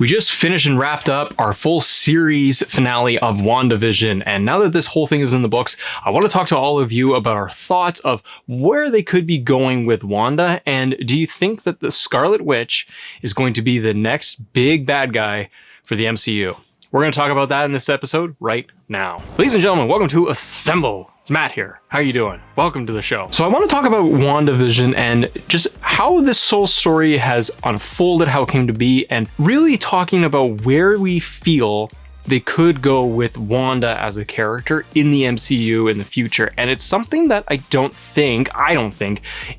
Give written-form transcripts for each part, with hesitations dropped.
We just finished and wrapped up our full series finale of WandaVision, and now that this whole thing is in the books, I want to talk to all of you about our thoughts of where they could be going with Wanda, and do you think that the Scarlet Witch is going to be the next big bad guy for the MCU? We're going to talk about that in this episode right now. Ladies and gentlemen, welcome to Assemble. It's Matt here. How you doing? Welcome to the show. So I want to talk about WandaVision and just how this whole story has unfolded, how it came to be, and really talking about where we feel they could go with Wanda as a character in the MCU in the future. And it's something that I don't think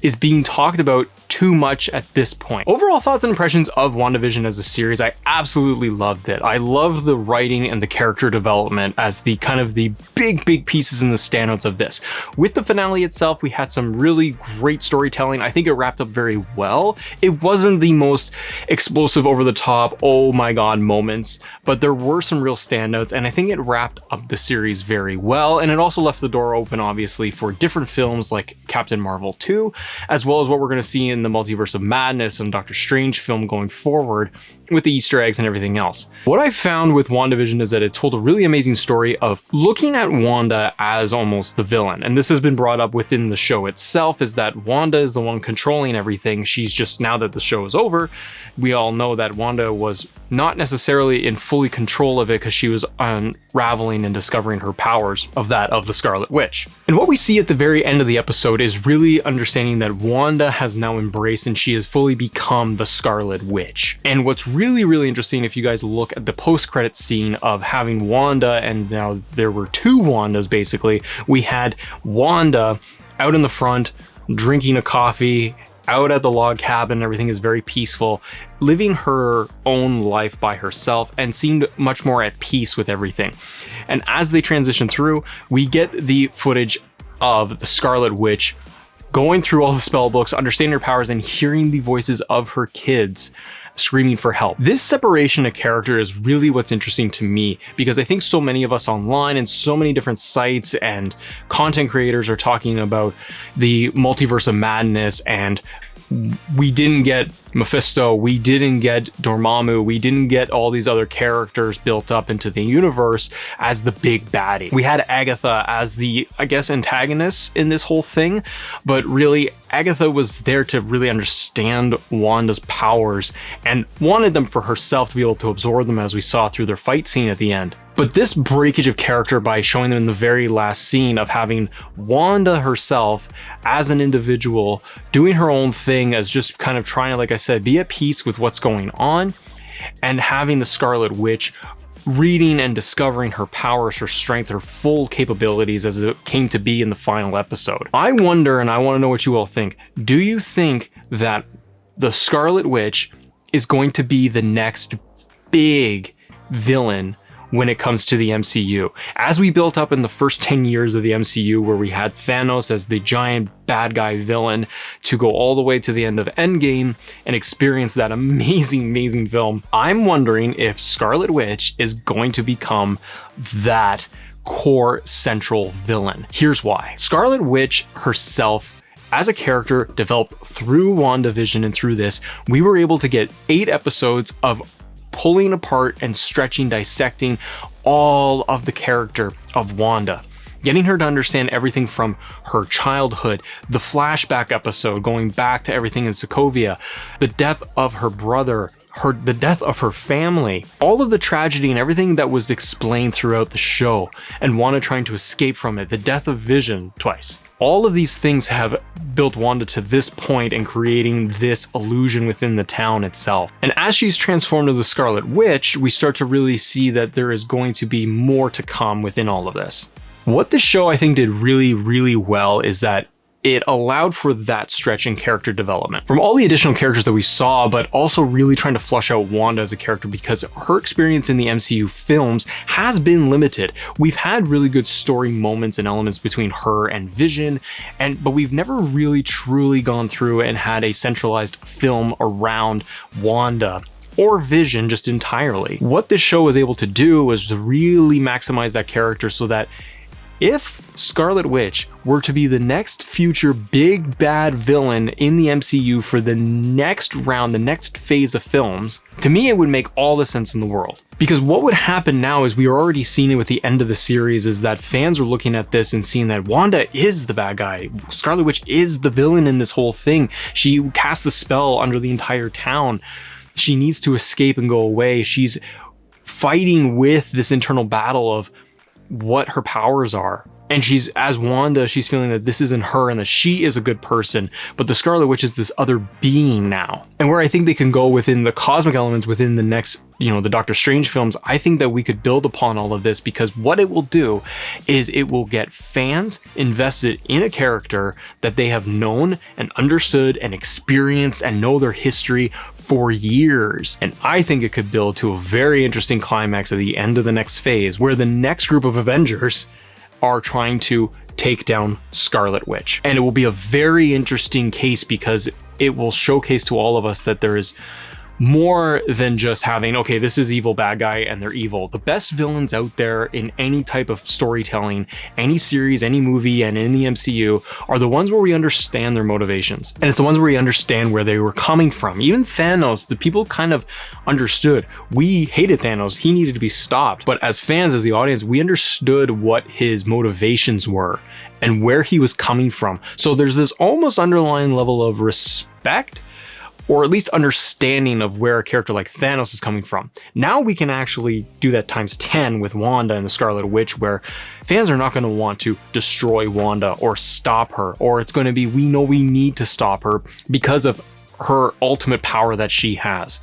is being talked about too much at this point. Overall thoughts and impressions of WandaVision as a series, I absolutely loved it. I love the writing and the character development as the kind of the big pieces and the standouts of this. With the finale itself, we had some really great storytelling. I think it wrapped up very well. It wasn't the most explosive, over the top, oh my god moments, but there were some real standouts, and I think it wrapped up the series very well. And it also left the door open, obviously, for different films like Captain Marvel 2, as well as what we're going to see in the Multiverse of Madness and Doctor Strange film going forward with the Easter eggs and everything else. What I found with WandaVision is that it told a really amazing story of looking at Wanda as almost the villain. And this has been brought up within the show itself, is that Wanda is the one controlling everything. She's just, now that the show is over, we all know that Wanda was not necessarily in fully control of it because she was unraveling and discovering her powers of the Scarlet Witch. And what we see at the very end of the episode is really understanding that Wanda has now embraced and she has fully become the Scarlet Witch. And what's really interesting, if you guys look at the post-credit scene of having Wanda, and now there were two Wandas basically. We had Wanda out in the front drinking a coffee out at the log cabin. Everything is very peaceful, living her own life by herself, and seemed much more at peace with everything. And as they transition through, we get the footage of the Scarlet Witch going through all the spell books, understanding her powers, and hearing the voices of her kids screaming for help. This separation of character is really what's interesting to me, because I think so many of us online and so many different sites and content creators are talking about the Multiverse of Madness, and we didn't get Mephisto, we didn't get Dormammu, we didn't get all these other characters built up into the universe as the big baddie. We had Agatha as the, I guess, antagonist in this whole thing, but really Agatha was there to really understand Wanda's powers and wanted them for herself to be able to absorb them, as we saw through their fight scene at the end. But this breakage of character by showing them in the very last scene of having Wanda herself as an individual doing her own thing, as just kind of trying to, like I said, be at peace with what's going on, and having the Scarlet Witch reading and discovering her powers, her strength, her full capabilities as it came to be in the final episode. I wonder, and I want to know what you all think, do you think that the Scarlet Witch is going to be the next big villain when it comes to the MCU? As we built up in the first 10 years of the MCU, where we had Thanos as the giant bad guy villain, to go all the way to the end of Endgame and experience that amazing film, I'm wondering if Scarlet Witch is going to become that core central villain. Here's why. Scarlet Witch herself, as a character developed through WandaVision and through this, we were able to get 8 episodes of pulling apart and stretching, dissecting all of the character of Wanda, getting her to understand everything from her childhood, the flashback episode going back to everything in Sokovia, the death of her brother, the death of her family, all of the tragedy and everything that was explained throughout the show, and Wanda trying to escape from it, the death of Vision twice. All of these things have built Wanda to this point and creating this illusion within the town itself. And as she's transformed to the Scarlet Witch, we start to really see that there is going to be more to come within all of this. What this show I think did really well is that it allowed for that stretch in character development from all the additional characters that we saw, but also really trying to flush out Wanda as a character, because her experience in the MCU films has been limited. We've had really good story moments and elements between her and Vision, but we've never really truly gone through and had a centralized film around Wanda or Vision just entirely. What this show was able to do was to really maximize that character so that If Scarlet Witch were to be the next future big bad villain in the MCU for the next round, the next phase of films, to me it would make all the sense in the world. Because what would happen now is we are already seeing it with the end of the series is that fans are looking at this and seeing that Wanda is the bad guy. Scarlet Witch is the villain in this whole thing. She casts the spell under the entire town. She needs to escape and go away. She's fighting with this internal battle of what her powers are. And she's, as Wanda, she's feeling that this isn't her and that she is a good person, but the Scarlet Witch is this other being now. And where I think they can go within the cosmic elements within the next, the Doctor Strange films, I think that we could build upon all of this, because what it will do is it will get fans invested in a character that they have known and understood and experienced and know their history for years. And I think it could build to a very interesting climax at the end of the next phase, where the next group of Avengers are trying to take down Scarlet Witch. And it will be a very interesting case, because it will showcase to all of us that there is more than just having, okay, this is evil bad guy and they're evil. The best villains out there in any type of storytelling, any series, any movie, and in the MCU are the ones where we understand their motivations. And it's the ones where we understand where they were coming from. Even Thanos, the people kind of understood. We hated Thanos. He needed to be stopped. But as fans, as the audience, we understood what his motivations were and where he was coming from. So there's this almost underlying level of respect, or at least understanding of where a character like Thanos is coming from. Now we can actually do that times 10 with Wanda and the Scarlet Witch, where fans are not going to want to destroy Wanda or stop her, or it's going to be, we know we need to stop her because of her ultimate power that she has.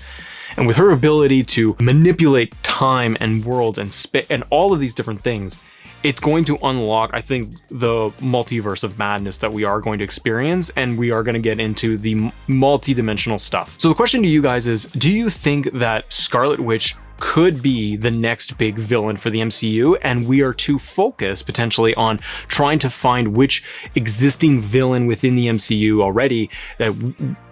And with her ability to manipulate time and worlds and and all of these different things, it's going to unlock, I think, the multiverse of madness that we are going to experience, and we are going to get into the multi-dimensional stuff. So the question to you guys is, do you think that Scarlet Witch could be the next big villain for the MCU, and we are too focused potentially on trying to find which existing villain within the MCU already that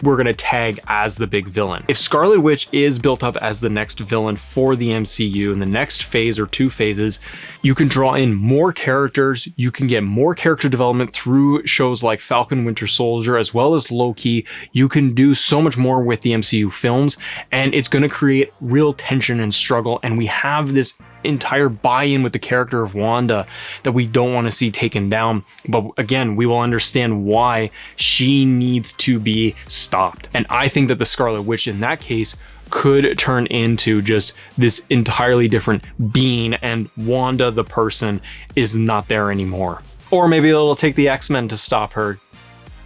we're going to tag as the big villain? If Scarlet Witch is built up as the next villain for the MCU in the next phase or two phases, you can draw in more characters, you can get more character development through shows like Falcon Winter Soldier as well as Loki. You can do so much more with the MCU films, and it's going to create real tension and struggle, and we have this entire buy-in with the character of Wanda that we don't want to see taken down. But again, we will understand why she needs to be stopped. And I think that the Scarlet Witch in that case could turn into just this entirely different being, and Wanda the person is not there anymore. Or maybe it'll take the X-Men to stop her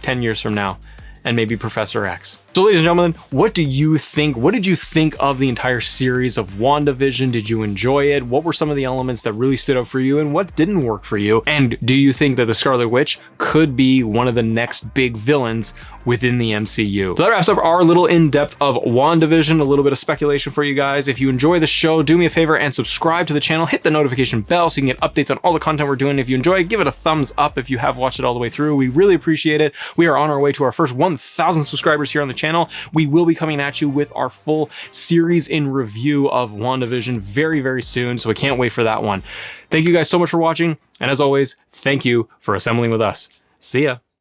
10 years from now, and maybe Professor X. So ladies and gentlemen, what do you think? What did you think of the entire series of WandaVision? Did you enjoy it? What were some of the elements that really stood out for you, and what didn't work for you? And do you think that the Scarlet Witch could be one of the next big villains within the MCU? So that wraps up our little in-depth of WandaVision, a little bit of speculation for you guys. If you enjoy the show, do me a favor and subscribe to the channel, hit the notification bell so you can get updates on all the content we're doing. If you enjoy it, give it a thumbs up if you have watched it all the way through. We really appreciate it. We are on our way to our first 1,000 subscribers here on the channel. We will be coming at you with our full series in review of WandaVision very, very soon, so I can't wait for that one. Thank you guys so much for watching, and as always, thank you for assembling with us. See ya.